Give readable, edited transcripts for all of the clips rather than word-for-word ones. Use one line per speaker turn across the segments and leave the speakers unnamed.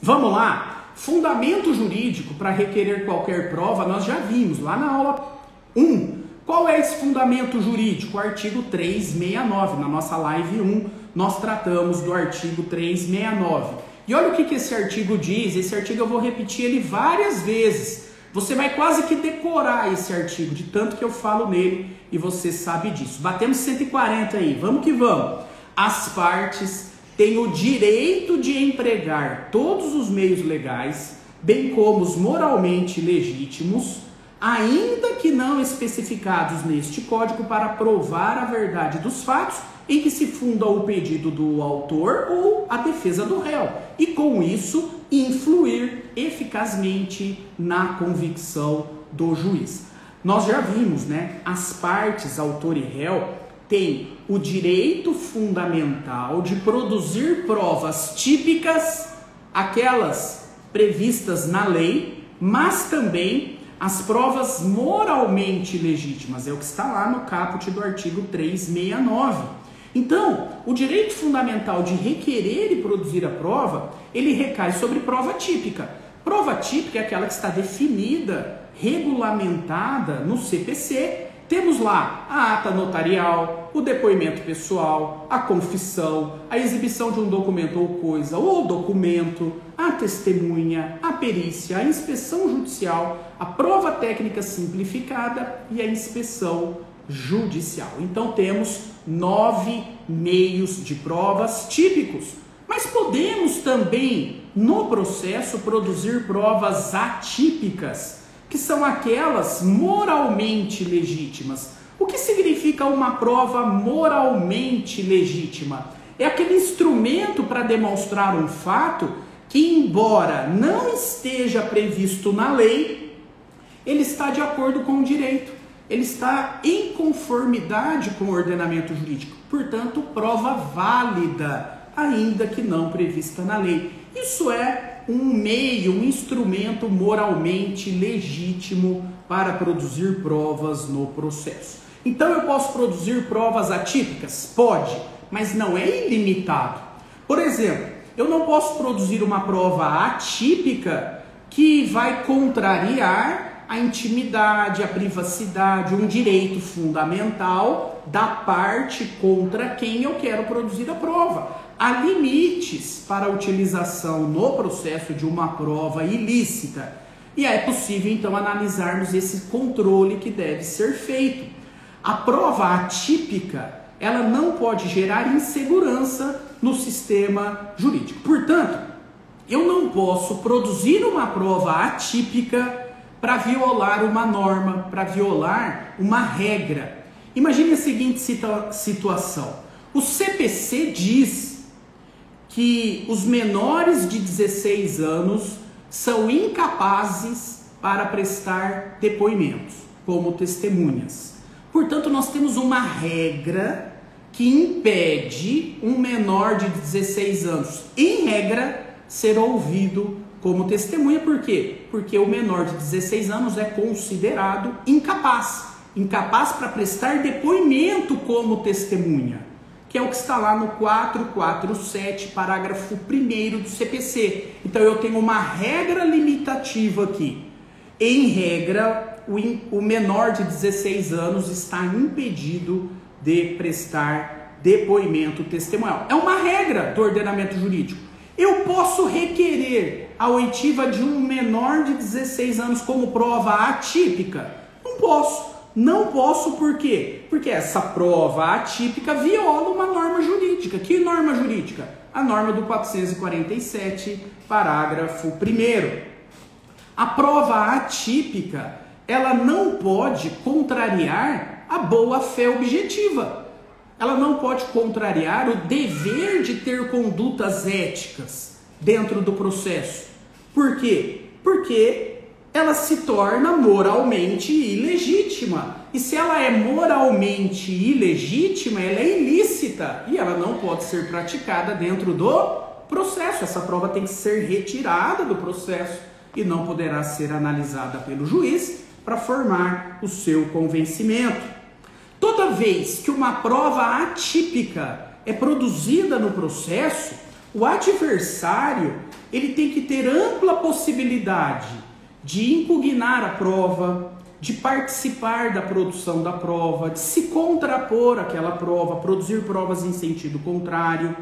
Vamos lá? Fundamento jurídico para requerer qualquer prova, nós já vimos lá na aula 1. Qual é esse fundamento jurídico? O artigo 369. Na nossa live 1, nós tratamos do artigo 369. E olha o que esse artigo diz. Esse artigo eu vou repetir ele várias vezes. Você vai quase que decorar esse artigo, de tanto que eu falo nele e você sabe disso. Batemos 140 aí, vamos que vamos. As partes têm o direito de empregar todos os meios legais, bem como os moralmente legítimos, ainda que não especificados neste código, para provar a verdade dos fatos em que se funda o pedido do autor ou a defesa do réu, e com isso influir eficazmente na convicção do juiz. Nós já vimos, né? As partes, autor e réu, têm o direito fundamental de produzir provas típicas, aquelas previstas na lei, mas também as provas moralmente legítimas, é o que está lá no caput do artigo 369. Então, o direito fundamental de requerer e produzir a prova, ele recai sobre prova típica. Prova típica é aquela que está definida, regulamentada no CPC. Temos lá a ata notarial, o depoimento pessoal, a confissão, a exibição de um documento ou coisa, ou documento, a testemunha, a perícia, a inspeção judicial, a prova técnica simplificada e a inspeção judicial. Então temos 9 meios de provas típicos, mas podemos também no processo produzir provas atípicas, que são aquelas moralmente legítimas. O que significa uma prova moralmente legítima? É aquele instrumento para demonstrar um fato que, embora não esteja previsto na lei, ele está de acordo com o direito. Ele está em conformidade com o ordenamento jurídico, portanto, prova válida, ainda que não prevista na lei. Isso é um meio, um instrumento moralmente legítimo para produzir provas no processo. Então, eu posso produzir provas atípicas? Pode, mas não é ilimitado. Por exemplo, eu não posso produzir uma prova atípica que vai contrariar a intimidade, a privacidade, um direito fundamental da parte contra quem eu quero produzir a prova. Há limites para a utilização no processo de uma prova ilícita. E é possível, então, analisarmos esse controle que deve ser feito. A prova atípica, ela não pode gerar insegurança no sistema jurídico. Portanto, eu não posso produzir uma prova atípica para violar uma norma, para violar uma regra. Imagine a seguinte situação. O CPC diz que os menores de 16 anos são incapazes para prestar depoimentos como testemunhas. Portanto, nós temos uma regra que impede um menor de 16 anos, em regra, ser ouvido como testemunha. Por quê? Porque o menor de 16 anos é considerado incapaz. Incapaz para prestar depoimento como testemunha, que é o que está lá no 447, parágrafo 1º do CPC. Então eu tenho uma regra limitativa aqui. Em regra, o menor de 16 anos está impedido de prestar depoimento testemunhal. É uma regra do ordenamento jurídico. Eu posso requerer a oitiva de um menor de 16 anos como prova atípica? Não posso. Não posso por quê? Porque essa prova atípica viola uma norma jurídica. Que norma jurídica? A norma do 447, parágrafo 1º. A prova atípica, ela não pode contrariar a boa-fé objetiva. Ela não pode contrariar o dever de ter condutas éticas dentro do processo. Por quê? Porque ela se torna moralmente ilegítima. E se ela é moralmente ilegítima, ela é ilícita e ela não pode ser praticada dentro do processo. Essa prova tem que ser retirada do processo e não poderá ser analisada pelo juiz para formar o seu convencimento. Toda vez que uma prova atípica é produzida no processo, o adversário ele tem que ter ampla possibilidade de impugnar a prova, de participar da produção da prova, de se contrapor àquela prova, produzir provas em sentido contrário.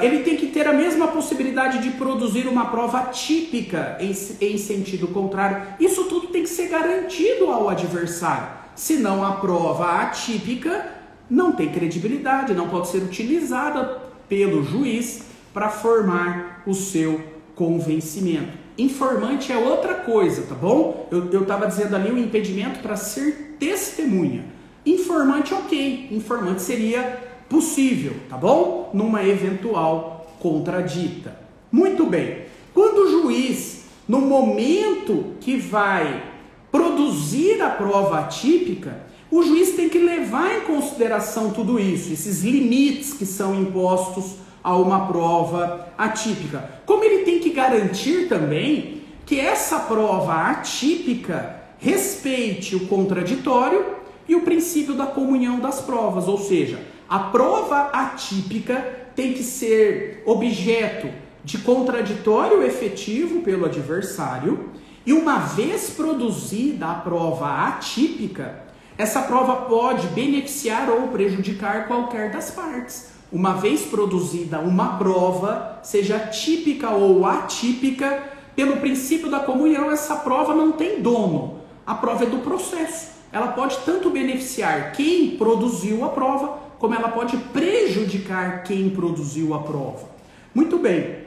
Ele tem que ter a mesma possibilidade de produzir uma prova atípica em sentido contrário. Isso tudo tem que ser garantido ao adversário. Senão a prova atípica não tem credibilidade, não pode ser utilizada pelo juiz para formar o seu convencimento. Informante é outra coisa, tá bom? Eu estava dizendo ali o impedimento para ser testemunha. Informante, ok. Informante seria possível, tá bom? Numa eventual contradita. Muito bem. Quando o juiz, no momento que vai produzir a prova atípica, o juiz tem que levar em consideração tudo isso, esses limites que são impostos a uma prova atípica. Como ele tem que garantir também que essa prova atípica respeite o contraditório e o princípio da comunhão das provas, ou seja, a prova atípica tem que ser objeto de contraditório efetivo pelo adversário e uma vez produzida a prova atípica, essa prova pode beneficiar ou prejudicar qualquer das partes. Uma vez produzida uma prova, seja típica ou atípica, pelo princípio da comunhão, essa prova não tem dono. A prova é do processo. Ela pode tanto beneficiar quem produziu a prova, como ela pode prejudicar quem produziu a prova. Muito bem.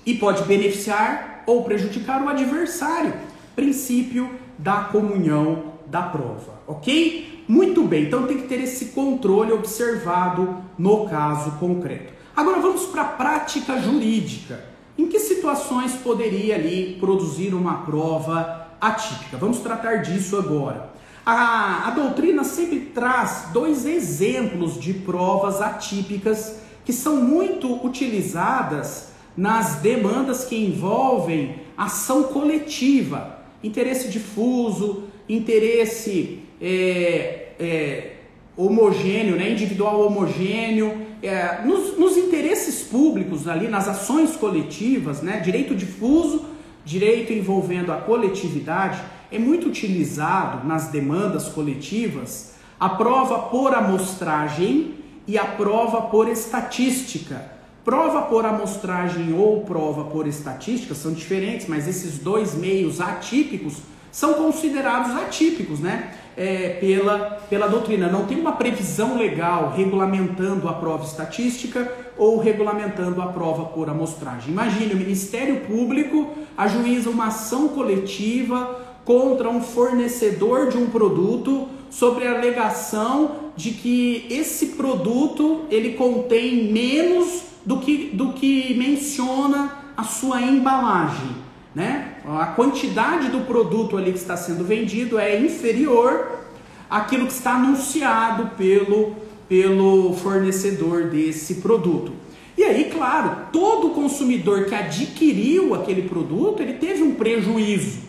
E pode beneficiar ou prejudicar o adversário. Princípio da comunhão da prova, ok? Muito bem, então tem que ter esse controle observado no caso concreto. Agora vamos para a prática jurídica. Em que situações poderia ali produzir uma prova atípica? Vamos tratar disso agora. A doutrina sempre traz dois exemplos de provas atípicas que são muito utilizadas nas demandas que envolvem ação coletiva, interesse difuso, interesse homogêneo, né, individual homogêneo, nos interesses públicos ali, nas ações coletivas, né, direito difuso, direito envolvendo a coletividade, é muito utilizado nas demandas coletivas a prova por amostragem e a prova por estatística. Prova por amostragem ou prova por estatística são diferentes, mas esses dois meios atípicos são considerados atípicos, né? Pela doutrina. Não tem uma previsão legal regulamentando a prova estatística ou regulamentando a prova por amostragem. Imagine, o Ministério Público ajuiza uma ação coletiva contra um fornecedor de um produto sobre a alegação de que esse produto ele contém menos do que menciona a sua embalagem, né? A quantidade do produto ali que está sendo vendido é inferior àquilo que está anunciado pelo fornecedor desse produto. E aí, claro, todo consumidor que adquiriu aquele produto, ele teve um prejuízo.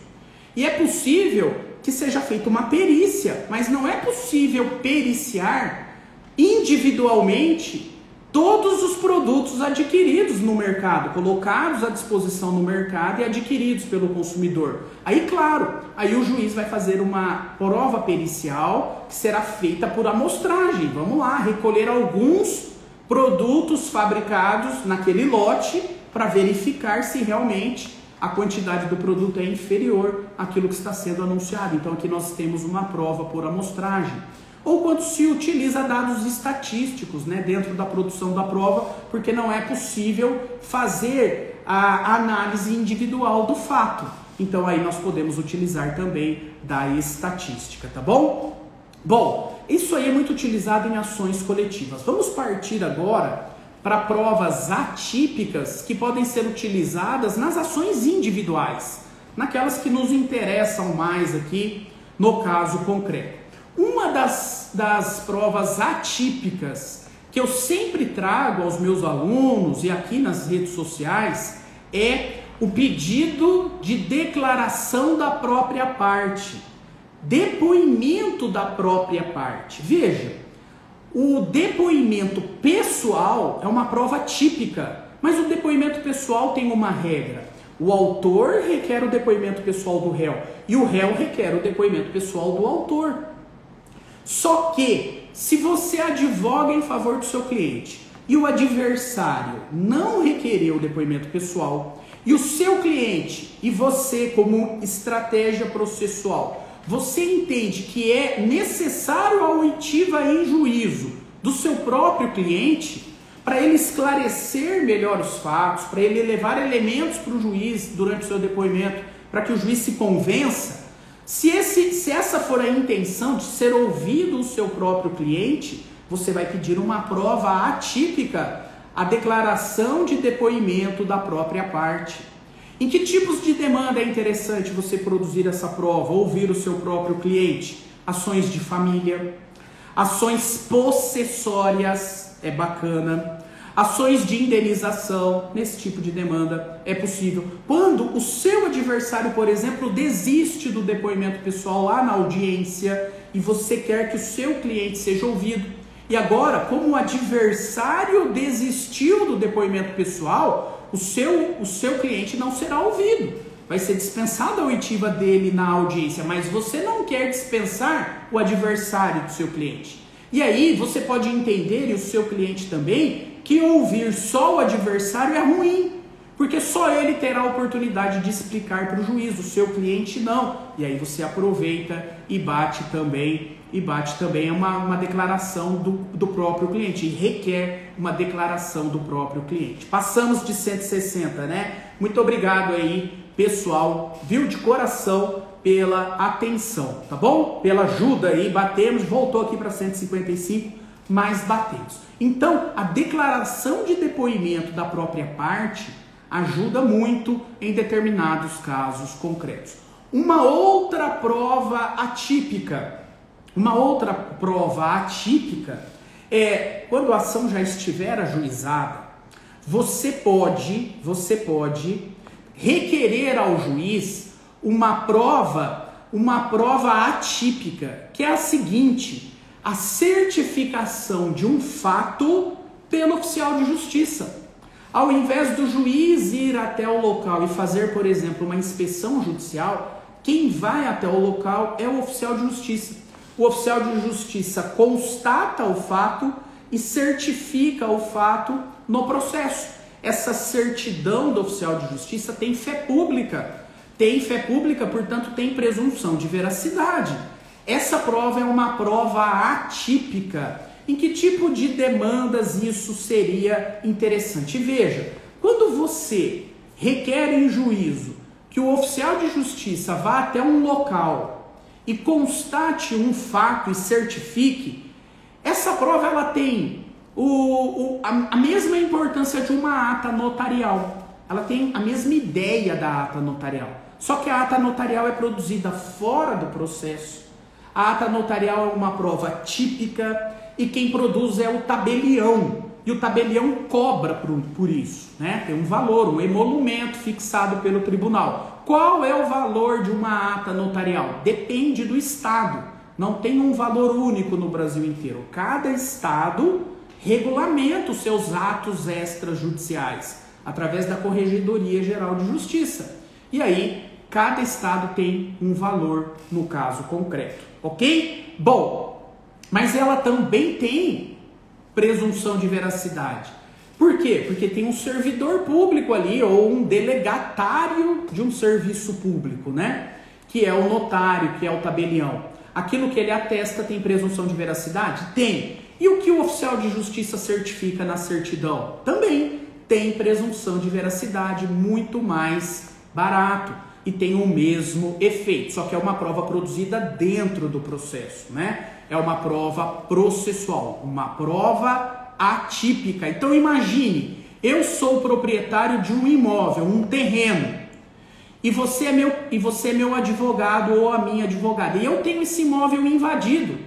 E é possível que seja feita uma perícia, mas não é possível periciar individualmente todos os produtos adquiridos no mercado, colocados à disposição no mercado e adquiridos pelo consumidor. Aí, claro, aí o juiz vai fazer uma prova pericial que será feita por amostragem. Vamos lá, recolher alguns produtos fabricados naquele lote para verificar se realmente a quantidade do produto é inferior àquilo que está sendo anunciado. Então aqui nós temos uma prova por amostragem. Ou quando se utiliza dados estatísticos, né, dentro da produção da prova, porque não é possível fazer a análise individual do fato. Então aí nós podemos utilizar também da estatística, tá bom? Bom, isso aí é muito utilizado em ações coletivas. Vamos partir agora para provas atípicas que podem ser utilizadas nas ações individuais, naquelas que nos interessam mais aqui no caso concreto. Uma das provas atípicas que eu sempre trago aos meus alunos e aqui nas redes sociais é o pedido de declaração da própria parte, depoimento da própria parte. Veja, o depoimento pessoal é uma prova típica Mas o depoimento pessoal tem uma regra. O autor requer o depoimento pessoal do réu e o réu requer o depoimento pessoal do autor. Só que, se você advoga em favor do seu cliente e o adversário não requerer o depoimento pessoal, e o seu cliente e você, como estratégia processual, você entende que é necessário a oitiva em juízo do seu próprio cliente, para ele esclarecer melhor os fatos, para ele levar elementos para o juiz durante o seu depoimento, para que o juiz se convença, se essa for a intenção de ser ouvido o seu próprio cliente, você vai pedir uma prova atípica, a declaração de depoimento da própria parte. Em que tipos de demanda é interessante você produzir essa prova, ouvir o seu próprio cliente? Ações de família, ações possessórias, é bacana, ações de indenização, nesse tipo de demanda é possível. Quando o seu adversário, por exemplo, desiste do depoimento pessoal lá na audiência e você quer que o seu cliente seja ouvido, e agora, como o adversário desistiu do depoimento pessoal, o seu cliente não será ouvido. Vai ser dispensada a oitiva dele na audiência, mas você não quer dispensar o adversário do seu cliente. E aí você pode entender, e o seu cliente também, que ouvir só o adversário é ruim, porque só ele terá a oportunidade de explicar para o juiz, o seu cliente não. E aí você aproveita e bate também uma declaração do próprio cliente, e requer uma declaração do próprio cliente. Passamos de 160, né? Muito obrigado aí, pessoal, viu, de coração, pela atenção, tá bom? Pela ajuda aí, batemos, voltou aqui para 155, mas batemos. Então, a declaração de depoimento da própria parte ajuda muito em determinados casos concretos. Uma outra prova atípica é quando a ação já estiver ajuizada, você pode requerer ao juiz uma prova atípica, que é a seguinte: a certificação de um fato pelo oficial de justiça. Ao invés do juiz ir até o local e fazer, por exemplo, uma inspeção judicial, quem vai até o local é o oficial de justiça. O oficial de justiça constata o fato e certifica o fato no processo. Essa certidão do oficial de justiça tem fé pública. Portanto, tem presunção de veracidade. Essa prova é uma prova atípica. Em que tipo de demandas isso seria interessante? Veja, quando você requer em juízo que o oficial de justiça vá até um local e constate um fato e certifique, essa prova ela tem a mesma importância de uma ata notarial. Ela tem a mesma ideia da ata notarial. Só que a ata notarial é produzida fora do processo. A ata notarial é uma prova típica e quem produz é o tabelião. E o tabelião cobra por isso, né? Tem um valor, um emolumento fixado pelo tribunal. Qual é o valor de uma ata notarial? Depende do estado. Não tem um valor único no Brasil inteiro. Cada estado regulamenta os seus atos extrajudiciais através da Corregedoria Geral de Justiça. E aí, cada estado tem um valor no caso concreto, ok? Bom, mas ela também tem presunção de veracidade. Por quê? Porque tem um servidor público ali, ou um delegatário de um serviço público, né? Que é o notário, que é o tabelião. Aquilo que ele atesta tem presunção de veracidade? Tem. E o que o oficial de justiça certifica na certidão? Também tem presunção de veracidade, muito mais barato. E tem o mesmo efeito, só que é uma prova produzida dentro do processo, né? É uma prova processual, uma prova atípica. Então imagine, eu sou proprietário de um imóvel, um terreno, e você é meu advogado ou a minha advogada, e eu tenho esse imóvel invadido.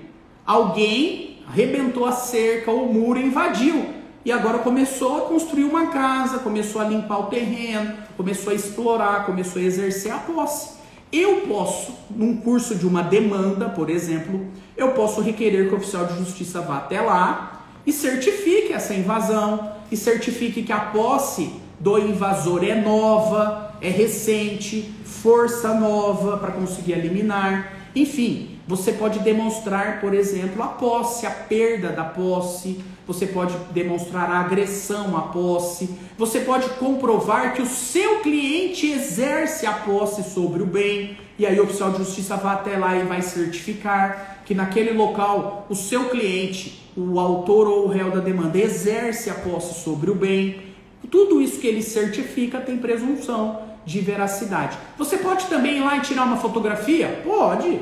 Alguém arrebentou a cerca, o muro, invadiu, e agora começou a construir uma casa, começou a limpar o terreno, começou a explorar, começou a exercer a posse. Eu posso, num curso de uma demanda, por exemplo, eu posso requerer que o oficial de justiça vá até lá e certifique essa invasão, e certifique que a posse do invasor é nova, é recente, força nova para conseguir eliminar. Enfim, você pode demonstrar, por exemplo, a posse, a perda da posse, você pode demonstrar a agressão à posse, você pode comprovar que o seu cliente exerce a posse sobre o bem, e aí o oficial de justiça vai até lá e vai certificar que naquele local o seu cliente, o autor ou o réu da demanda, exerce a posse sobre o bem. Tudo isso que ele certifica tem presunção de veracidade. Você pode também ir lá e tirar uma fotografia? Pode.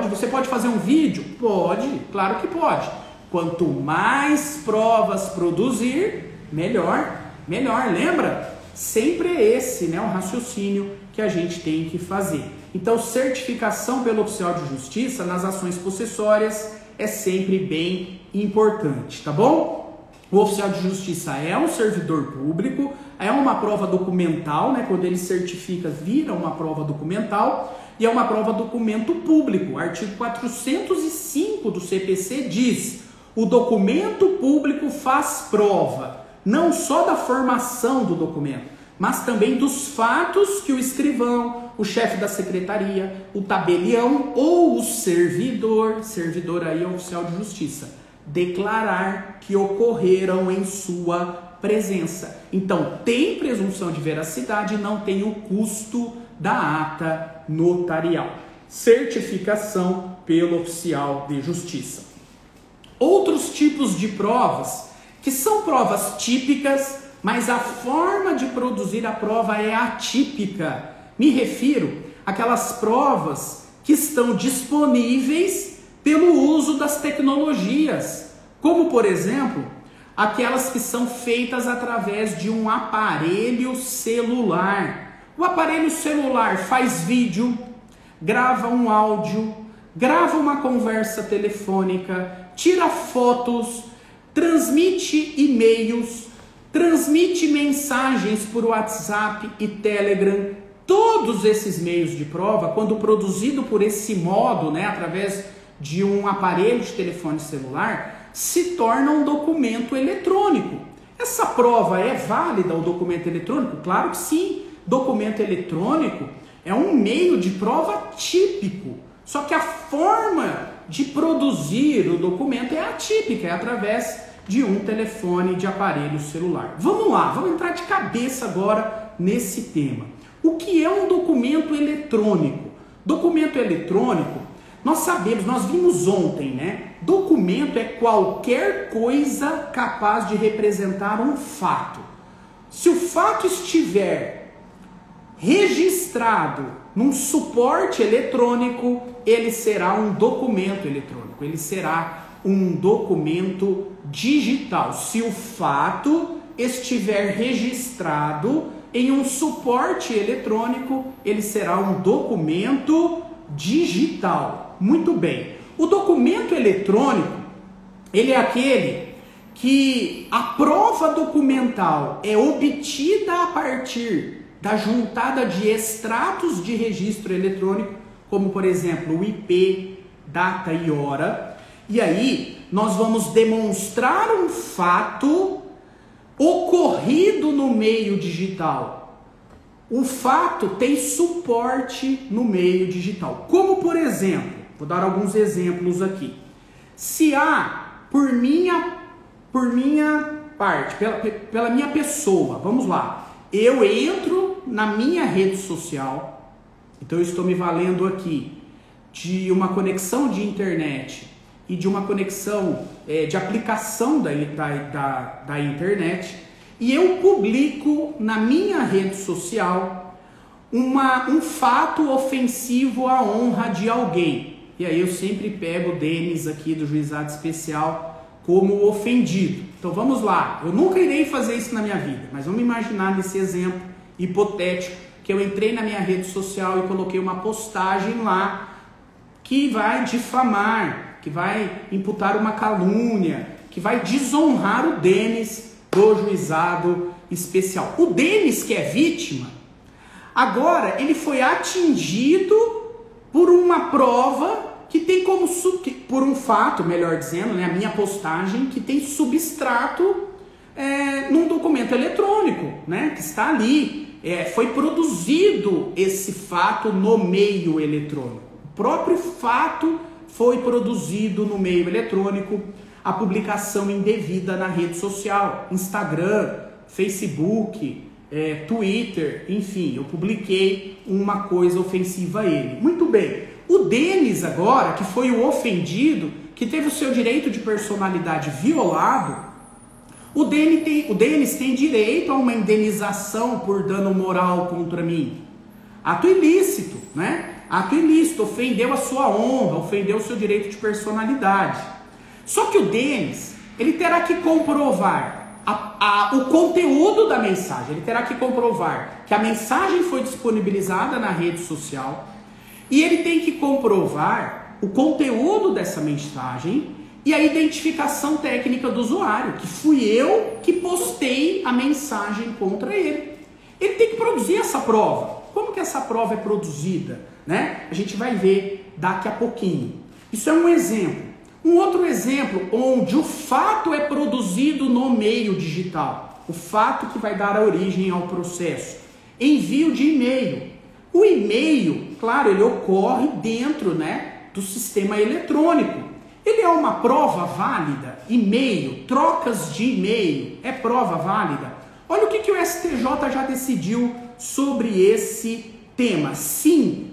Você pode fazer um vídeo? Pode, claro que pode. Quanto mais provas produzir, melhor. Lembra? Sempre é esse, né, o raciocínio que a gente tem que fazer. Então, certificação pelo oficial de justiça nas ações possessórias é sempre bem importante, tá bom? O oficial de justiça é um servidor público, é uma prova documental, né? Quando ele certifica, vira uma prova documental e é uma prova documento público. O artigo 405 do CPC diz: o documento público faz prova, não só da formação do documento, mas também dos fatos que o escrivão, o chefe da secretaria, o tabelião ou o servidor aí é o oficial de justiça, declarar que ocorreram em sua presença. Então, tem presunção de veracidade, não tem o custo da ata notarial. Certificação pelo oficial de justiça. Outros tipos de provas, que são provas típicas, mas a forma de produzir a prova é atípica. Me refiro àquelas provas que estão disponíveis pelo uso das tecnologias, como, por exemplo, aquelas que são feitas através de um aparelho celular. O aparelho celular faz vídeo, grava um áudio, grava uma conversa telefônica, tira fotos, transmite e-mails, transmite mensagens por WhatsApp e Telegram. Todos esses meios de prova, quando produzido por esse modo, né, através de um aparelho de telefone celular, se torna um documento eletrônico. Essa prova é válida, o documento eletrônico? Claro que sim. Documento eletrônico é um meio de prova típico, só que a forma de produzir o documento é atípica, é através de um telefone de aparelho celular. Vamos lá, vamos entrar de cabeça agora nesse tema. O que é um documento eletrônico? Documento eletrônico, nós sabemos, nós vimos ontem, né? Documento é qualquer coisa capaz de representar um fato. Se o fato estiver registrado num suporte eletrônico, ele será um documento eletrônico, ele será um documento digital. Se o fato estiver registrado em um suporte eletrônico, ele será um documento digital. Muito bem. O documento eletrônico, ele é aquele que a prova documental é obtida a partir da juntada de extratos de registro eletrônico, como por exemplo o IP, data e hora. E aí nós vamos demonstrar um fato ocorrido no meio digital. O fato tem suporte no meio digital. Como por exemplo, vou dar alguns exemplos aqui. Se há, por minha parte, pela minha pessoa, vamos lá, eu entro na minha rede social, então eu estou me valendo aqui de uma conexão de internet e de uma conexão de aplicação da internet, e eu publico na minha rede social um fato ofensivo à honra de alguém. E aí eu sempre pego o Denis aqui do Juizado Especial como ofendido. Então vamos lá, eu nunca irei fazer isso na minha vida, mas vamos imaginar nesse exemplo hipotético que eu entrei na minha rede social e coloquei uma postagem lá que vai difamar, que vai imputar uma calúnia, que vai desonrar o Denis do Juizado Especial. O Denis, que é vítima, agora ele foi atingido por uma prova que tem como, por um fato, melhor dizendo, né, a minha postagem, que tem substrato num documento eletrônico, né, que está ali. Foi produzido esse fato no meio eletrônico. O próprio fato foi produzido no meio eletrônico, a publicação indevida na rede social, Instagram, Facebook, Twitter, enfim, eu publiquei uma coisa ofensiva a ele. Muito bem, o Denis agora, que foi o ofendido, que teve o seu direito de personalidade violado, o Denis tem direito a uma indenização por dano moral contra mim. Ato ilícito, né? Ato ilícito, ofendeu a sua honra, ofendeu o seu direito de personalidade. Só que o Denis, ele terá que comprovar o conteúdo da mensagem, ele terá que comprovar que a mensagem foi disponibilizada na rede social e ele tem que comprovar o conteúdo dessa mensagem e a identificação técnica do usuário, que fui eu que postei a mensagem contra ele. Ele tem que produzir essa prova. Como que essa prova é produzida, né? A gente vai ver daqui a pouquinho. Isso é um exemplo. Um outro exemplo onde o fato é produzido no meio digital. O fato que vai dar a origem ao processo. Envio de e-mail. O e-mail, claro, ele ocorre dentro, né, do sistema eletrônico. Ele é uma prova válida? E-mail, trocas de e-mail, é prova válida? Olha o que o STJ já decidiu sobre esse tema. Sim,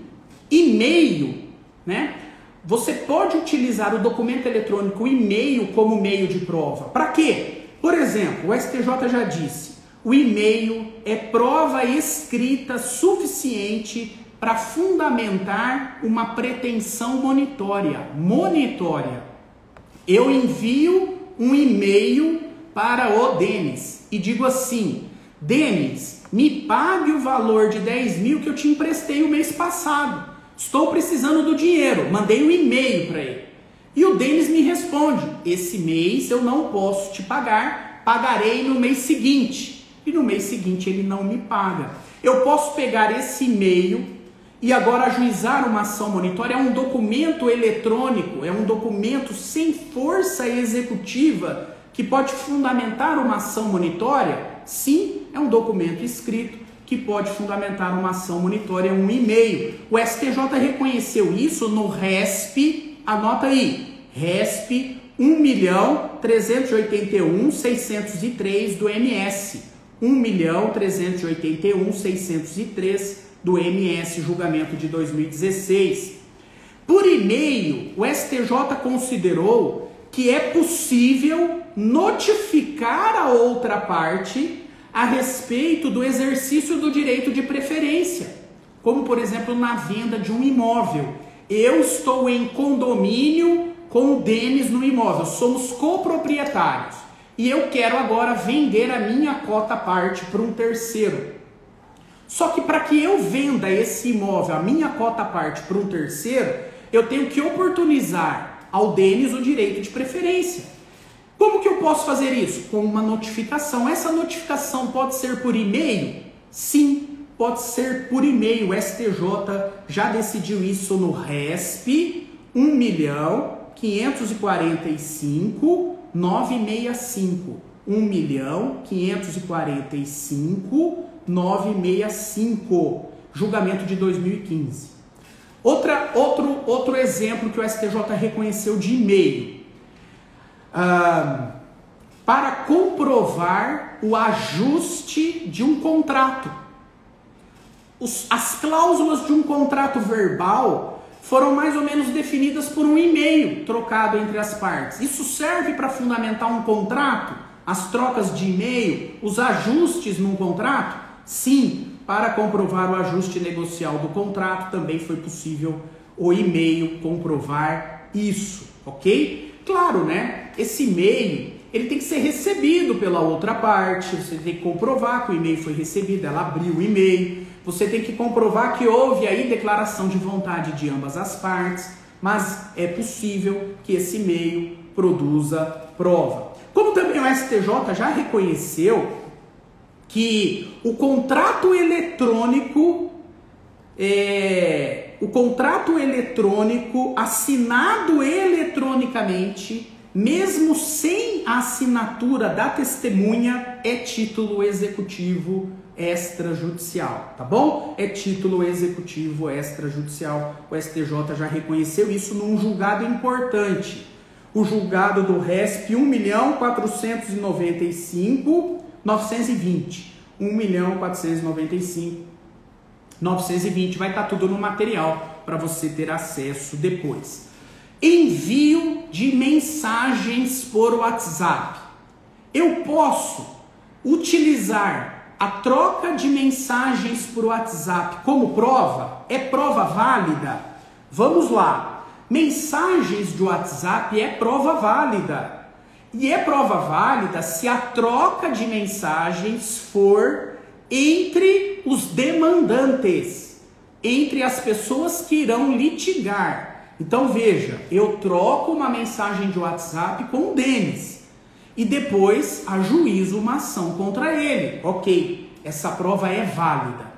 e-mail, né? Você pode utilizar o documento eletrônico e-mail como meio de prova. Para quê? Por exemplo, o STJ já disse, o e-mail é prova escrita suficiente para fundamentar uma pretensão monitória. Eu envio um e-mail para o Denis e digo assim, Denis, me pague o valor de 10 mil que eu te emprestei o mês passado. Estou precisando do dinheiro. Mandei um e-mail para ele. E o Denis me responde, esse mês eu não posso te pagar, pagarei no mês seguinte. E no mês seguinte ele não me paga. Eu posso pegar esse e-mail e agora ajuizar uma ação monitória. É um documento eletrônico, é um documento sem força executiva que pode fundamentar uma ação monitória? Sim, é um documento escrito que pode fundamentar uma ação monitória, um e-mail. O STJ reconheceu isso no RESP, anota aí, RESP 1.381.603 do MS. 1.381.603 do MS, julgamento de 2016. Por e-mail, o STJ considerou que é possível notificar a outra parte a respeito do exercício do direito de preferência, como por exemplo na venda de um imóvel. Eu estou em condomínio com o Denis no imóvel, somos coproprietários e eu quero agora vender a minha cota parte para um terceiro. Só que para que eu venda esse imóvel, a minha cota parte para um terceiro, eu tenho que oportunizar ao Denis o direito de preferência. Como que eu posso fazer isso? Com uma notificação. Essa notificação pode ser por e-mail? Sim, pode ser por e-mail. O STJ já decidiu isso no RESP 1.545.965. 1.545.965. Julgamento de 2015. Outro exemplo que o STJ reconheceu de e-mail. Para comprovar o ajuste de um contrato. As cláusulas de um contrato verbal foram mais ou menos definidas por um e-mail trocado entre as partes. Isso serve para fundamentar um contrato? As trocas de e-mail, os ajustes num contrato? Sim, para comprovar o ajuste negocial do contrato também foi possível o e-mail comprovar isso, ok? Claro, né? Esse e-mail, ele tem que ser recebido pela outra parte, você tem que comprovar que o e-mail foi recebido, ela abriu o e-mail, você tem que comprovar que houve aí declaração de vontade de ambas as partes, mas é possível que esse e-mail produza prova. Como também o STJ já reconheceu que o contrato eletrônico assinado eletronicamente mesmo sem a assinatura da testemunha, é título executivo extrajudicial, tá bom? É título executivo extrajudicial. O STJ já reconheceu isso num julgado importante. O julgado do RESP 1.495.920. 1.495.920. Vai estar tudo no material para você ter acesso depois. Envio de mensagens por WhatsApp. Eu posso utilizar a troca de mensagens por WhatsApp como prova? É prova válida? Vamos lá. Mensagens de WhatsApp é prova válida. E é prova válida se a troca de mensagens for entre os demandantes, entre as pessoas que irão litigar. Então veja, eu troco uma mensagem de WhatsApp com o Denis e depois ajuizo uma ação contra ele. Ok, essa prova é válida.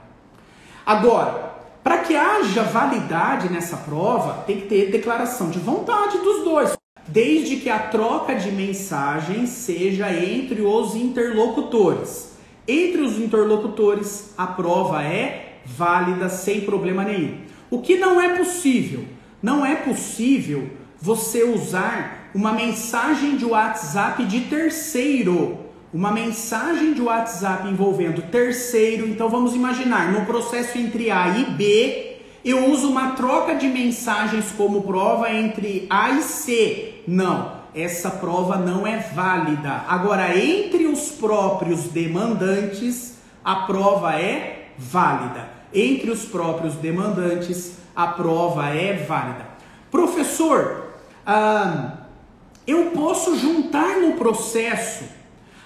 Agora, para que haja validade nessa prova, tem que ter declaração de vontade dos dois, desde que a troca de mensagens seja entre os interlocutores. Entre os interlocutores, a prova é válida sem problema nenhum. O que não é possível? Não é possível você usar uma mensagem de WhatsApp de terceiro. Uma mensagem de WhatsApp envolvendo terceiro. Então vamos imaginar, no processo entre A e B, eu uso uma troca de mensagens como prova entre A e C. Não, essa prova não é válida. Agora, entre os próprios demandantes, a prova é válida. Entre os próprios demandantes, a prova é válida. Professor, eu posso juntar no processo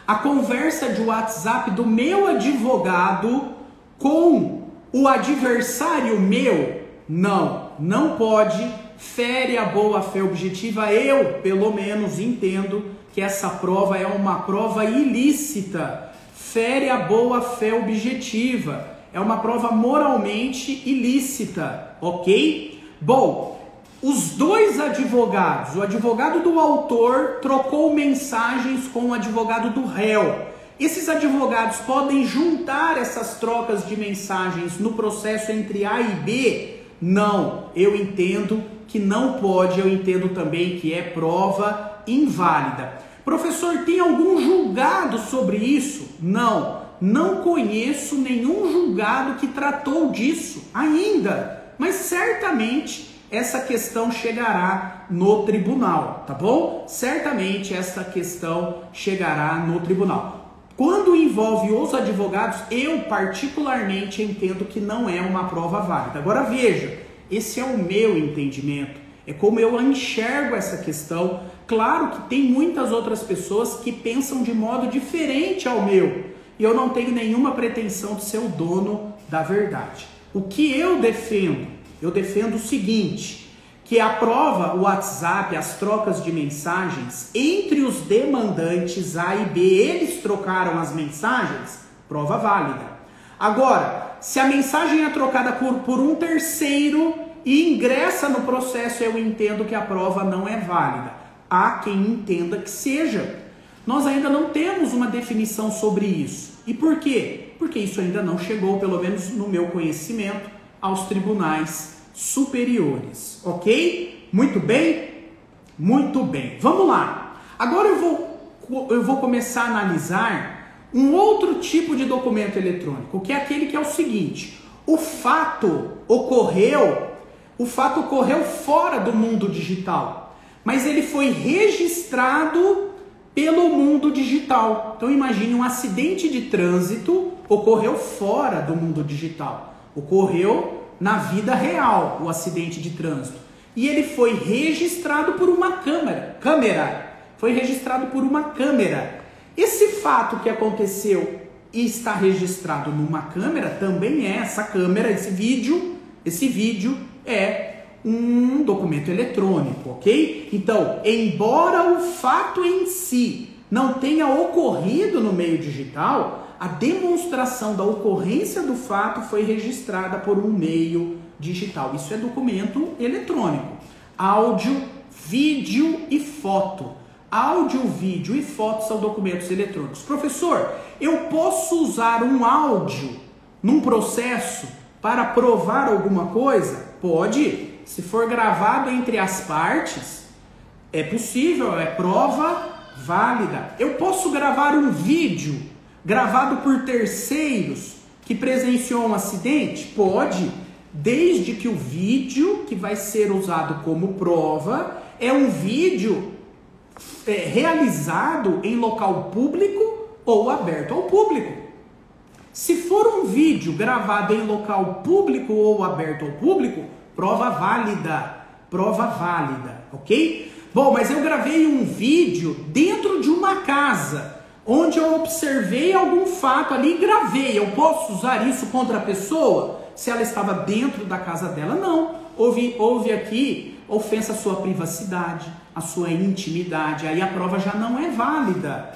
a conversa de WhatsApp do meu advogado com o adversário meu? Não, não pode. Fere a boa-fé objetiva. Eu, pelo menos, entendo que essa prova é uma prova ilícita. Fere a boa-fé objetiva. É uma prova moralmente ilícita, ok? Bom, os dois advogados, o advogado do autor trocou mensagens com o advogado do réu. Esses advogados podem juntar essas trocas de mensagens no processo entre A e B? Não, eu entendo que não pode, eu entendo também que é prova inválida. Professor, tem algum julgado sobre isso? Não, não conheço nenhum julgado que tratou disso ainda, mas certamente essa questão chegará no tribunal, tá bom? Certamente essa questão chegará no tribunal. Quando envolve os advogados, eu particularmente entendo que não é uma prova válida. Agora veja, esse é o meu entendimento, é como eu enxergo essa questão. Claro que tem muitas outras pessoas que pensam de modo diferente ao meu, e eu não tenho nenhuma pretensão de ser o dono da verdade. O que eu defendo? Eu defendo o seguinte, que a prova, o WhatsApp, as trocas de mensagens entre os demandantes A e B, eles trocaram as mensagens, prova válida. Agora, se a mensagem é trocada por um terceiro e ingressa no processo, eu entendo que a prova não é válida. Há quem entenda que seja. Nós ainda não temos uma definição sobre isso. E por quê? Porque isso ainda não chegou, pelo menos no meu conhecimento, aos tribunais superiores, ok? Muito bem? Muito bem. Vamos lá. Agora eu vou começar a analisar um outro tipo de documento eletrônico, que é aquele que é o seguinte: o fato ocorreu fora do mundo digital, mas ele foi registrado pelo mundo digital. Então imagine um acidente de trânsito ocorreu fora do mundo digital. Ocorreu na vida real, o acidente de trânsito. E ele foi registrado por uma câmera. Foi registrado por uma câmera. Esse fato que aconteceu e está registrado numa câmera também é essa câmera, esse vídeo é um documento eletrônico, ok? Então, embora o fato em si não tenha ocorrido no meio digital, a demonstração da ocorrência do fato foi registrada por um meio digital. Isso é documento eletrônico. Áudio, vídeo e foto. áudio, vídeo e fotos são documentos eletrônicos. Professor, eu posso usar um áudio num processo para provar alguma coisa? Pode. Se for gravado entre as partes, é possível, é prova válida. Eu posso gravar um vídeo gravado por terceiros que presenciou um acidente? Pode, desde que o vídeo que vai ser usado como prova é um vídeo realizado em local público ou aberto ao público. Se for um vídeo gravado em local público ou aberto ao público, prova válida, ok? Bom, mas eu gravei um vídeo dentro de uma casa, onde eu observei algum fato ali e gravei. Eu posso usar isso contra a pessoa se ela estava dentro da casa dela? Não. Houve aqui ofensa à sua privacidade, à sua intimidade. Aí a prova já não é válida.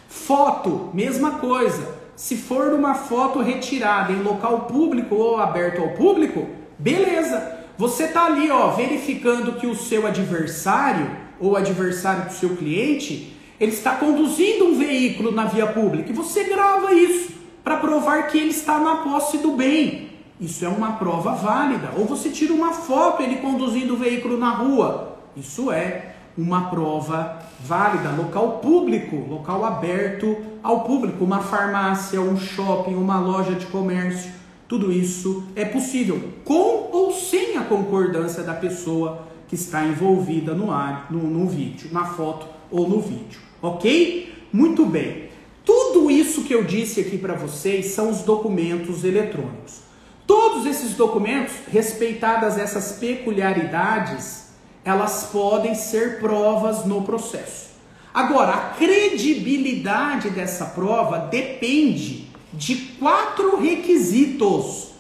Foto, mesma coisa. Se for uma foto retirada em local público ou aberto ao público, beleza. Você está ali, verificando que o seu adversário ou adversário do seu cliente, ele está conduzindo um veículo na via pública e você grava isso para provar que ele está na posse do bem. Isso é uma prova válida. Ou você tira uma foto ele conduzindo o veículo na rua. Isso é uma prova válida. Local público, local aberto ao público, uma farmácia, um shopping, uma loja de comércio. Tudo isso é possível, com ou sem a concordância da pessoa que está envolvida no vídeo, na foto ou no vídeo, ok? Muito bem. Tudo isso que eu disse aqui para vocês são os documentos eletrônicos. Todos esses documentos, respeitadas essas peculiaridades, elas podem ser provas no processo. Agora, a credibilidade dessa prova depende de 4 requisitos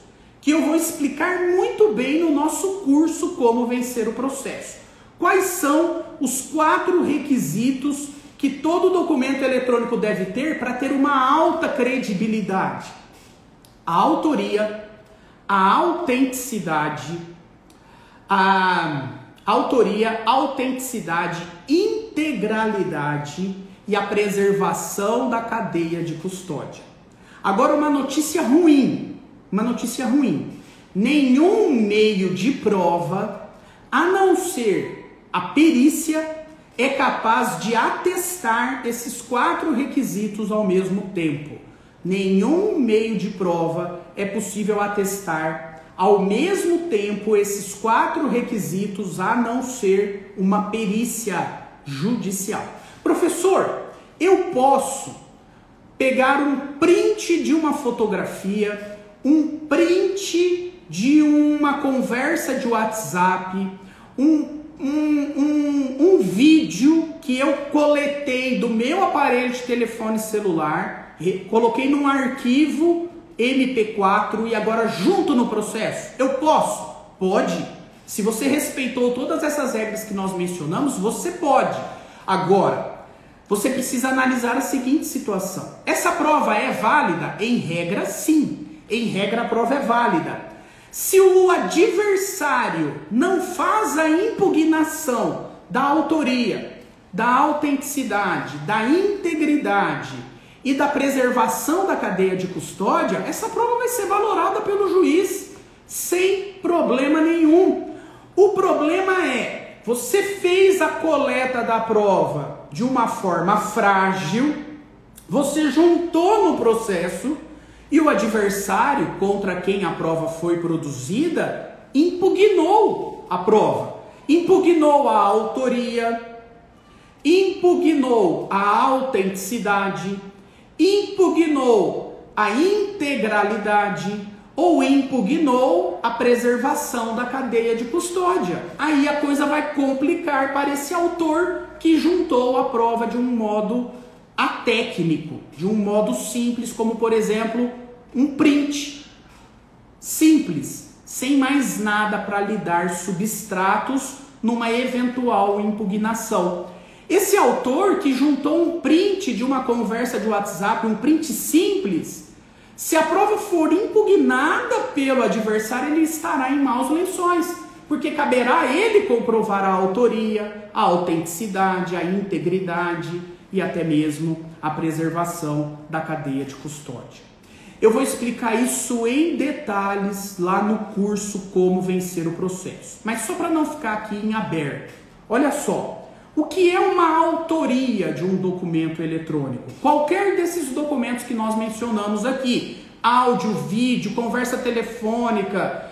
que eu vou explicar muito bem no nosso curso Como Vencer o Processo. Quais são os 4 requisitos que todo documento eletrônico deve ter para ter uma alta credibilidade? A autoria, a autenticidade, integralidade e a preservação da cadeia de custódia. Agora uma notícia ruim. Nenhum meio de prova, a não ser a perícia, é capaz de atestar esses 4 requisitos ao mesmo tempo. Nenhum meio de prova é possível atestar ao mesmo tempo esses 4 requisitos, a não ser uma perícia judicial. Professor, eu posso pegar um print de uma fotografia, um print de uma conversa de WhatsApp, um vídeo que eu coletei do meu aparelho de telefone celular, coloquei num arquivo MP4 e agora junto no processo. Eu posso? Pode. Se você respeitou todas essas regras que nós mencionamos, você pode. Agora, você precisa analisar a seguinte situação. Essa prova é válida? Em regra, sim. Em regra, a prova é válida. Se o adversário não faz a impugnação da autoria, da autenticidade, da integridade e da preservação da cadeia de custódia, essa prova vai ser valorada pelo juiz sem problema nenhum. O problema é, você fez a coleta da prova de uma forma frágil, você juntou no processo e o adversário contra quem a prova foi produzida impugnou a prova, impugnou a autoria, impugnou a autenticidade, impugnou a integralidade ou impugnou a preservação da cadeia de custódia. Aí a coisa vai complicar para esse autor que juntou a prova de um modo atécnico, de um modo simples, como por exemplo, um print simples, sem mais nada para lhe dar substratos numa eventual impugnação. Esse autor que juntou um print de uma conversa de WhatsApp, um print simples, se a prova for impugnada pelo adversário, ele estará em maus lençóis, porque caberá a ele comprovar a autoria, a autenticidade, a integridade e até mesmo a preservação da cadeia de custódia. Eu vou explicar isso em detalhes lá no curso Como Vencer o Processo. Mas só para não ficar aqui em aberto, olha só, o que é uma autoria de um documento eletrônico? Qualquer desses documentos que nós mencionamos aqui, áudio, vídeo, conversa telefônica,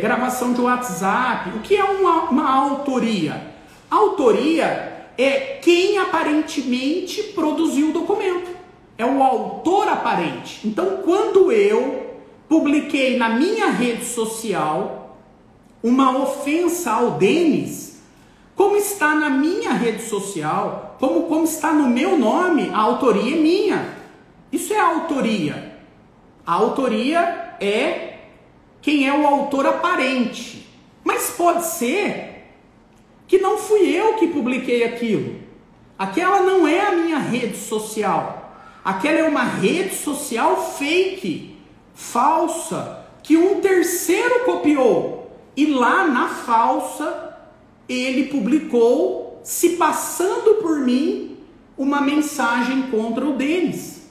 gravação de WhatsApp, o que é uma autoria? Autoria é quem aparentemente produziu o documento. É o autor aparente. Então, quando eu publiquei na minha rede social uma ofensa ao Denis, como está na minha rede social, como está no meu nome, a autoria é minha. Isso é a autoria. A autoria é quem é o autor aparente. Mas pode ser que não fui eu que publiquei aquilo. Aquela não é a minha rede social. Aquela é uma rede social fake, falsa, que um terceiro copiou. E lá na falsa, ele publicou, se passando por mim, uma mensagem contra o Denis.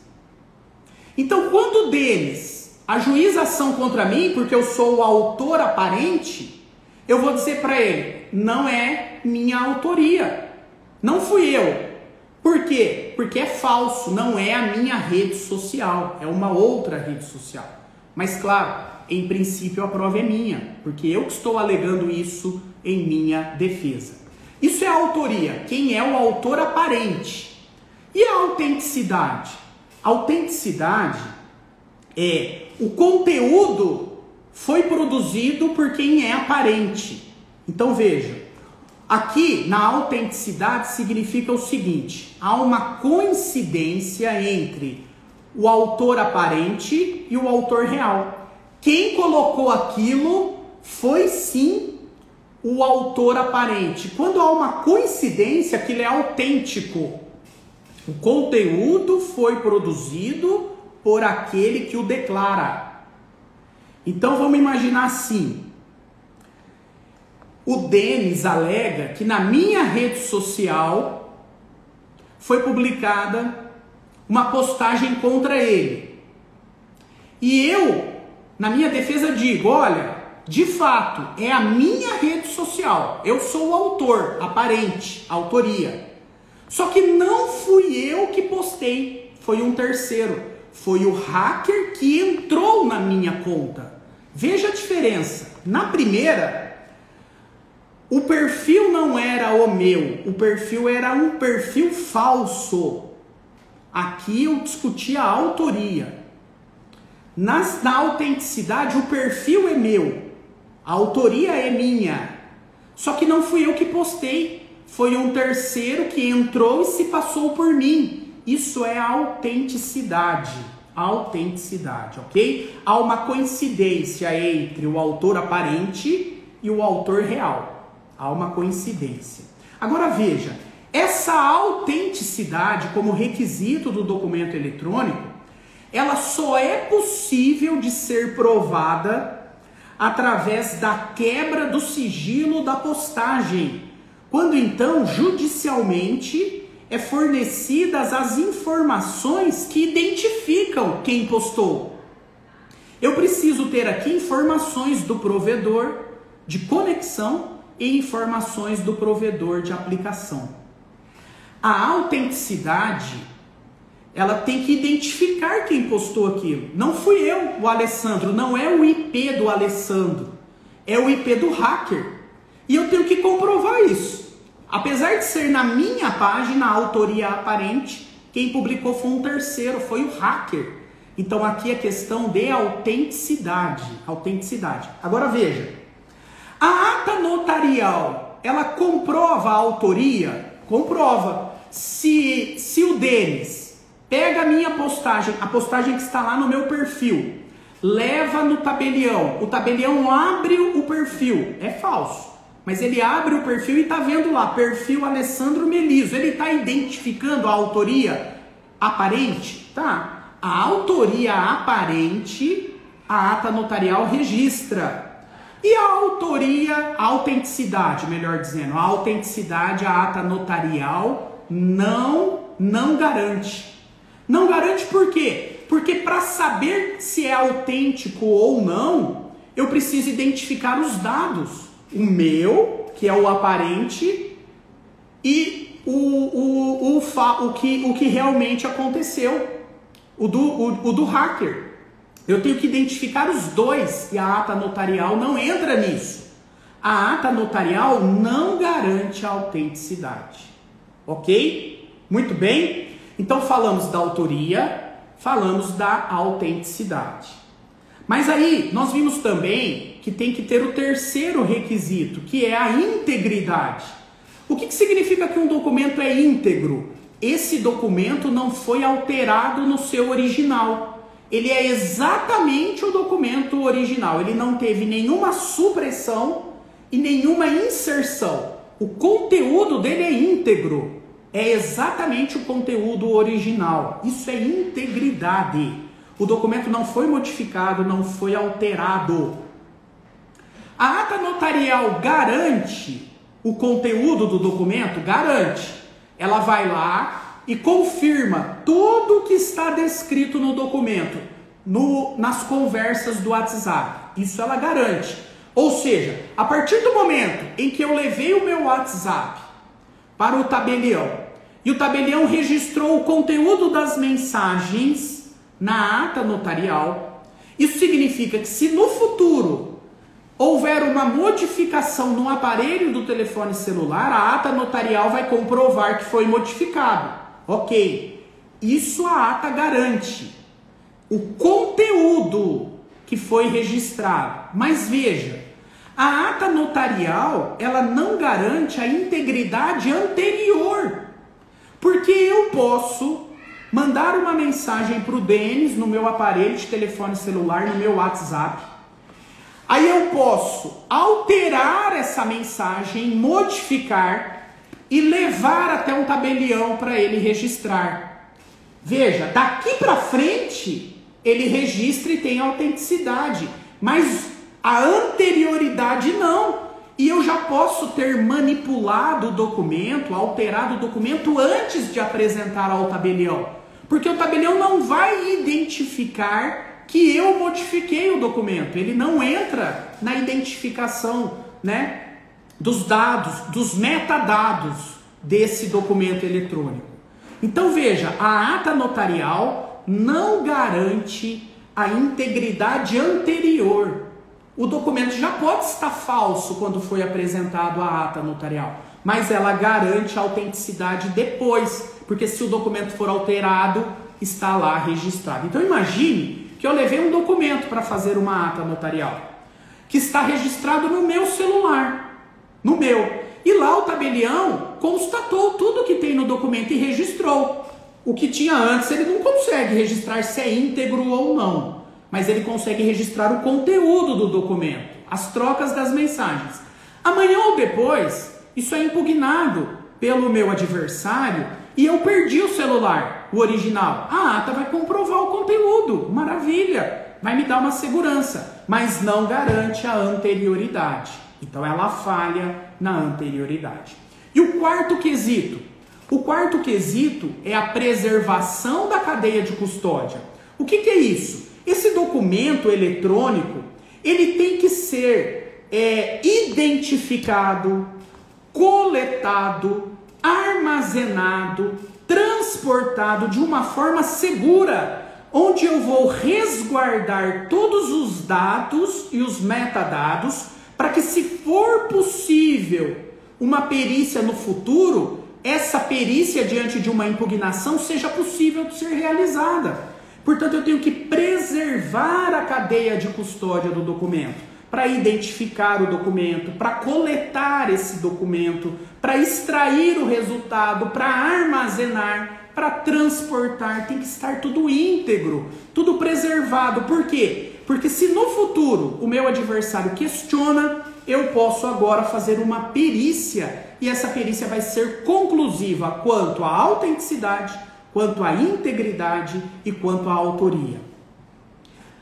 Então, quando o Denis ajuiza ação contra mim, porque eu sou o autor aparente, eu vou dizer para ele, não é minha autoria, não fui eu. Por quê? Porque é falso, não é a minha rede social, é uma outra rede social. Mas claro, em princípio a prova é minha, porque eu que estou alegando isso em minha defesa. Isso é a autoria, quem é o autor aparente. E a autenticidade? A autenticidade é o conteúdo foi produzido por quem é aparente. Então veja, aqui na autenticidade significa o seguinte, há uma coincidência entre o autor aparente e o autor real. Quem colocou aquilo foi sim o autor aparente. Quando há uma coincidência, aquilo é autêntico. O conteúdo foi produzido por aquele que o declara. Então vamos imaginar assim. O Denis alega que na minha rede social foi publicada uma postagem contra ele. E eu, na minha defesa, digo, olha, de fato, é a minha rede social. Eu sou o autor, aparente, autoria. Só que não fui eu que postei, foi um terceiro. Foi o hacker que entrou na minha conta. Veja a diferença. Na primeira, o perfil não era o meu, o perfil era um perfil falso. Aqui eu discuti a autoria. Na autenticidade, o perfil é meu, a autoria é minha. Só que não fui eu que postei, foi um terceiro que entrou e se passou por mim. Isso é autenticidade. Autenticidade, ok? Há uma coincidência entre o autor aparente e o autor real. Há uma coincidência. Agora veja, essa autenticidade como requisito do documento eletrônico, ela só é possível de ser provada através da quebra do sigilo da postagem, quando então judicialmente é fornecidas as informações que identificam quem postou. Eu preciso ter aqui informações do provedor de conexão e informações do provedor de aplicação. A autenticidade, ela tem que identificar quem postou aquilo. Não fui eu, o Alessandro, não é o IP do Alessandro, é o IP do hacker. E eu tenho que comprovar isso. Apesar de ser na minha página a autoria aparente, quem publicou foi um terceiro, foi o hacker. Então aqui é questão de autenticidade. Agora veja, a ata notarial, ela comprova a autoria? Comprova. Se o Denis pega a minha postagem, a postagem que está lá no meu perfil, leva no tabelião, o tabelião abre o perfil, é falso. Mas ele abre o perfil e está vendo lá, perfil Alessandro Meliso. Ele está identificando a autoria aparente? Tá. A autoria aparente, a ata notarial registra. E a autoria, a autenticidade, melhor dizendo, a autenticidade, a ata notarial não garante. Não garante por quê? Porque para saber se é autêntico ou não, eu preciso identificar os dados. O meu, que é o aparente, e o que realmente aconteceu, o do hacker. Eu tenho que identificar os dois e a ata notarial não entra nisso. A ata notarial não garante a autenticidade. Ok? Muito bem? Então falamos da autoria, falamos da autenticidade. Mas aí nós vimos também que tem que ter o terceiro requisito, que é a integridade. O que significa que um documento é íntegro? Esse documento não foi alterado no seu original. Ele é exatamente o documento original. Ele não teve nenhuma supressão e nenhuma inserção. O conteúdo dele é íntegro. É exatamente o conteúdo original. Isso é integridade. O documento não foi modificado, não foi alterado. A ata notarial garante o conteúdo do documento? Garante. Ela vai lá e confirma tudo o que está descrito no documento, nas conversas do WhatsApp. Isso ela garante. Ou seja, a partir do momento em que eu levei o meu WhatsApp para o tabelião e o tabelião registrou o conteúdo das mensagens na ata notarial, isso significa que se no futuro houver uma modificação no aparelho do telefone celular, a ata notarial vai comprovar que foi modificado. Ok, isso a ata garante, o conteúdo que foi registrado. Mas veja, a ata notarial, ela não garante a integridade anterior. Porque eu posso mandar uma mensagem para o Denis no meu aparelho de telefone celular, no meu WhatsApp. Aí eu posso alterar essa mensagem, modificar e levar até um tabelião para ele registrar. Veja, daqui para frente ele registra e tem autenticidade, mas a anterioridade não. E eu já posso ter manipulado o documento, alterado o documento antes de apresentar ao tabelião, porque o tabelião não vai identificar que eu modifiquei o documento. Ele não entra na identificação, né, dos dados, dos metadados desse documento eletrônico. Então veja, a ata notarial não garante a integridade anterior. O documento já pode estar falso quando foi apresentado a ata notarial, mas ela garante a autenticidade depois, porque se o documento for alterado, está lá registrado. Então imagine que eu levei um documento para fazer uma ata notarial, que está registrado no meu celular. No meu. E lá o tabelião constatou tudo que tem no documento e registrou. O que tinha antes ele não consegue registrar se é íntegro ou não, mas ele consegue registrar o conteúdo do documento, as trocas das mensagens. Amanhã ou depois, isso é impugnado pelo meu adversário e eu perdi o celular, o original. A ata vai comprovar o conteúdo, maravilha, vai me dar uma segurança, mas não garante a anterioridade. Então ela falha na anterioridade. E o quarto quesito? O quarto quesito é a preservação da cadeia de custódia. O que é isso? Esse documento eletrônico, ele tem que ser identificado, coletado, armazenado, transportado de uma forma segura, onde eu vou resguardar todos os dados e os metadados, para que, se for possível uma perícia no futuro, essa perícia diante de uma impugnação seja possível de ser realizada. Portanto, eu tenho que preservar a cadeia de custódia do documento, para identificar o documento, para coletar esse documento, para extrair o resultado, para armazenar, para transportar. Tem que estar tudo íntegro, tudo preservado. Por quê? Porque se no futuro o meu adversário questiona, eu posso agora fazer uma perícia, e essa perícia vai ser conclusiva quanto à autenticidade, quanto à integridade e quanto à autoria.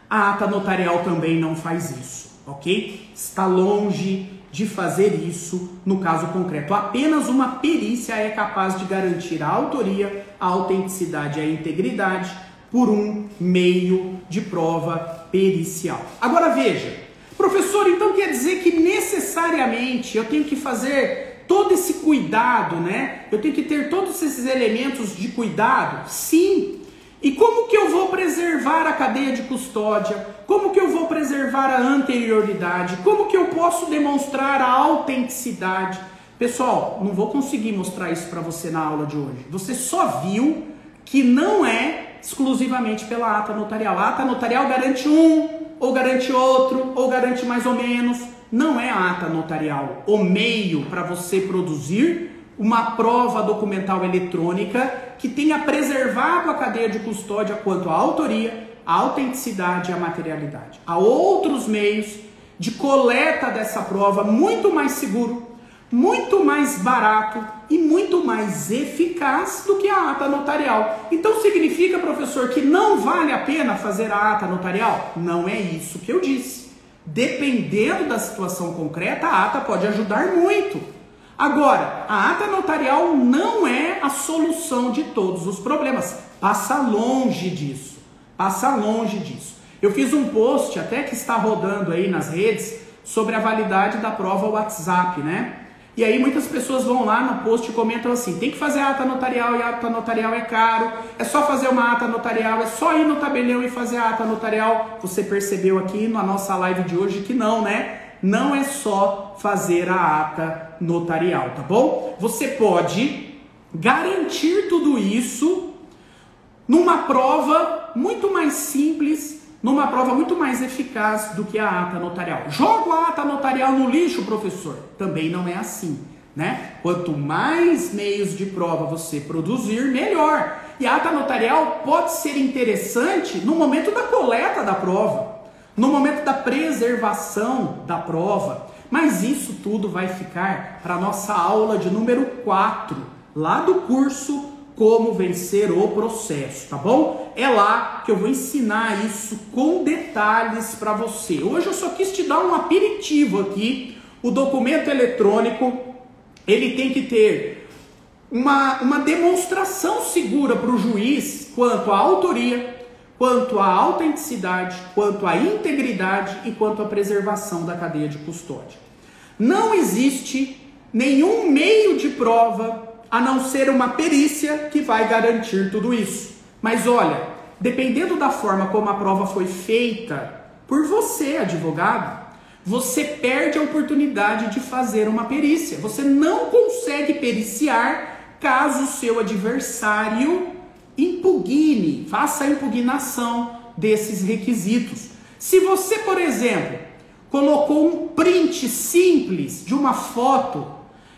A ata notarial também não faz isso. ok? Está longe de fazer isso no caso concreto. Apenas uma perícia é capaz de garantir a autoria, a autenticidade e a integridade por um meio de prova pericial. Agora veja, professor, então quer dizer que necessariamente eu tenho que fazer todo esse cuidado, né? Eu tenho que ter todos esses elementos de cuidado? Sim. E como que eu vou preservar a cadeia de custódia? Como que eu vou preservar a anterioridade? Como que eu posso demonstrar a autenticidade? Pessoal, não vou conseguir mostrar isso para você na aula de hoje. Você só viu que não é exclusivamente pela ata notarial. A ata notarial garante um, ou garante outro, ou garante mais ou menos. Não é a ata notarial o meio para você produzir uma prova documental eletrônica que tenha preservado a cadeia de custódia quanto à autoria, à autenticidade e à materialidade. Há outros meios de coleta dessa prova muito mais seguro, muito mais barato e muito mais eficaz do que a ata notarial. Então significa, professor, que não vale a pena fazer a ata notarial? Não é isso que eu disse. Dependendo da situação concreta, a ata pode ajudar muito. Agora, a ata notarial não é a solução de todos os problemas. Passa longe disso. Passa longe disso. Eu fiz um post até que está rodando aí nas redes sobre a validade da prova WhatsApp, né? E aí muitas pessoas vão lá no post e comentam assim: tem que fazer a ata notarial e a ata notarial é caro, é só fazer uma ata notarial, é só ir no tabelião e fazer a ata notarial. Você percebeu aqui na nossa live de hoje que não, né? Não é só fazer a ata notarial, tá bom? Você pode garantir tudo isso numa prova muito mais simples, numa prova muito mais eficaz do que a ata notarial. Jogo a ata notarial no lixo, professor? Também não é assim, né? Quanto mais meios de prova você produzir, melhor. E a ata notarial pode ser interessante no momento da coleta da prova, no momento da preservação da prova, mas isso tudo vai ficar para a nossa aula de número 4, lá do curso Como Vencer o Processo, tá bom? É lá que eu vou ensinar isso com detalhes para você. Hoje eu só quis te dar um aperitivo aqui. O documento eletrônico, ele tem que ter uma demonstração segura para o juiz quanto à autoria, quanto à autenticidade, quanto à integridade e quanto à preservação da cadeia de custódia. Não existe nenhum meio de prova a não ser uma perícia que vai garantir tudo isso. Mas olha, dependendo da forma como a prova foi feita por você, advogado, você perde a oportunidade de fazer uma perícia. Você não consegue periciar caso o seu adversário impugne, faça a impugnação desses requisitos. Se você, por exemplo, colocou um print simples de uma foto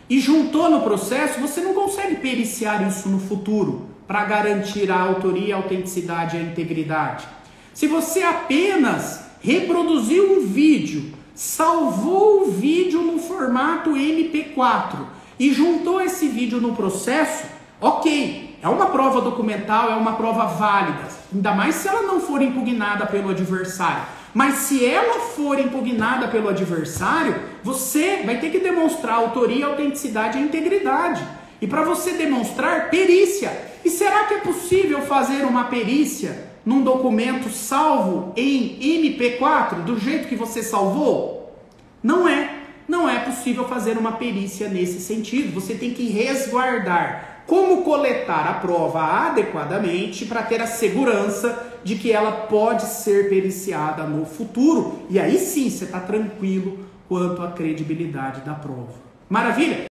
e juntou no processo, você não consegue periciar isso no futuro para garantir a autoria, a autenticidade e a integridade. Se você apenas reproduziu um vídeo, salvou o vídeo no formato MP4 e juntou esse vídeo no processo, ok, é uma prova documental, é uma prova válida, ainda mais se ela não for impugnada pelo adversário. Mas se ela for impugnada pelo adversário, você vai ter que demonstrar a autoria, a autenticidade e a integridade. E para você demonstrar, perícia. E será que é possível fazer uma perícia num documento salvo em MP4, do jeito que você salvou? Não é. Não é possível fazer uma perícia nesse sentido. Você tem que resguardar como coletar a prova adequadamente para ter a segurança de que ela pode ser periciada no futuro. E aí sim você está tranquilo quanto à credibilidade da prova. Maravilha?